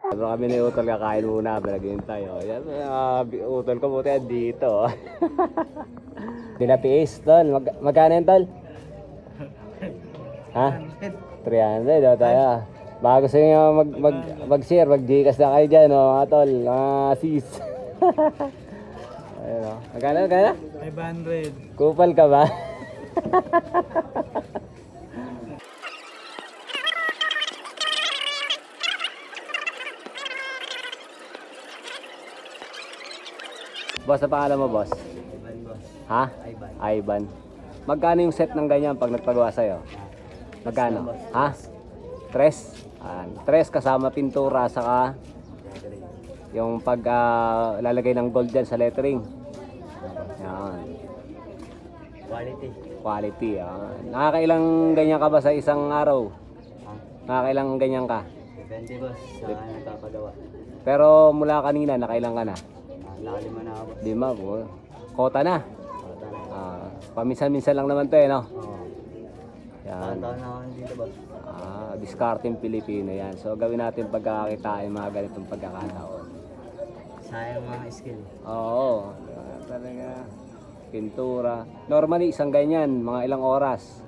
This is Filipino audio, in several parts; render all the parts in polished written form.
Pero kami ni Utol kakain muna, balagin tayo. Yan, Utol ko buti dito. Dinatiis, Tol. Magkano yan, Tol? Ha? 300 daw tayo. Baka gusto nyo mag-share, mag-gcash na kayo dyan, mga Tol. Mga sis. Ayun o. Magkano? 500. Kupal ka ba? Boss, na pangalan mo, boss? Iban, boss. Ha? Iban. Ivan. Magkano yung set ng ganyan pag nagpagawa sa'yo? Magkano? Ha? 3? 3 kasama pintura, saka yung pag lalagay ng gold dyan sa lettering. Yan. Quality. Quality. Yan. Nakakailang ganyan ka ba sa isang araw? Nakakailang ganyan ka? Depende, boss. Sa nagpapagawa. Pero mula kanina, nakailang ka na? Nakalima na ako, boss. Di ba? Kota na. Paminsan-minsan lang naman to eh, no? Oo. Yan. Taon na ako dito, boss. Discarding Pilipino yan. So gawin natin pagkakakitain mga ganitong pagkakataon. Sayang mga skill. Oo. Talaga. Pintura. Normally isang ganyan, mga ilang oras?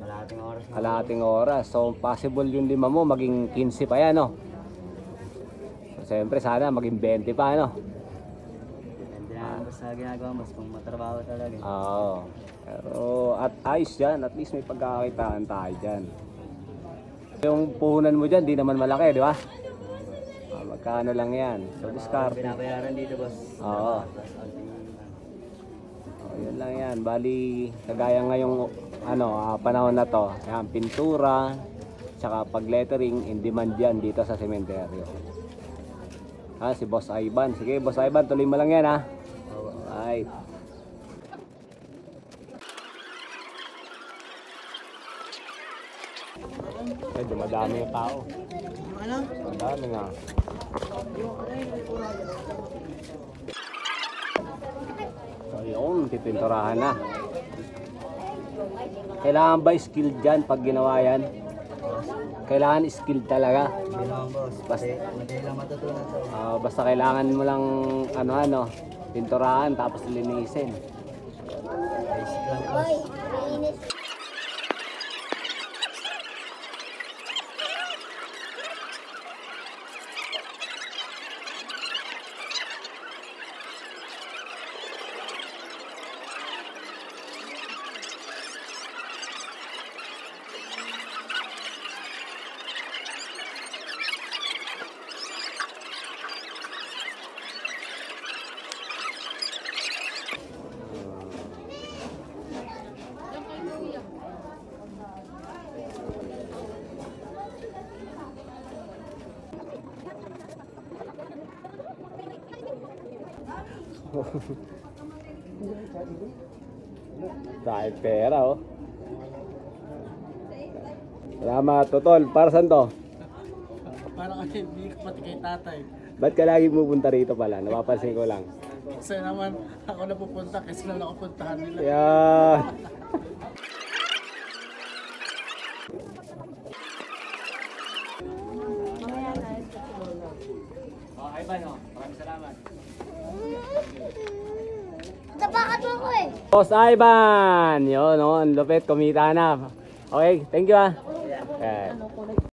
Kalahating oras na. Kalahating oras. So possible yung 5 mo maging 15 pa yan, no? So siyempre sana maging 20 pa, no? Depende na boss sa ginagawa, boss. Kung matrabaho talaga. Oo. Pero at ayos yan. At least may pagkakakitaan tayo dyan. Yung puhunan mo dyan, di naman malaki, di ba? Magkano lang yan. So discard. Binabayaran dito, boss. Oo. Yun lang yan. Bali, kagaya ngayong panahon na to, yan, pintura, tsaka pag-lettering, in demand yan dito sa sementeryo. Si Boss Ivan. Sige, Boss Ivan, tuloy mo lang yan, ha? Alright. Dumadami yung tao. Ano? Madami nga. So yun, pipinturahan na. Kailangan ba skill dyan pag ginawa yan? Kailangan skill talaga. Hindi naman, boss. Madali lang matutunan to. Basta kailangan mo lang pinturahan tapos linisin. Basic lang, boss. Dahil pera, oh. Salamat, Totol. Para saan to? Para kasi hindi ka pati kay tatay. Ba't ka lagi pupunta rito pala? Napapansin ko lang. Kasi naman ako na pupunta kasi lang nakapuntahan nila. Yeah. Ivan, maraming salamat. Tapakat mo ko eh. Boss Ivan! Yun, ang lupit, kumita na. Okay, thank you, ah. Okay.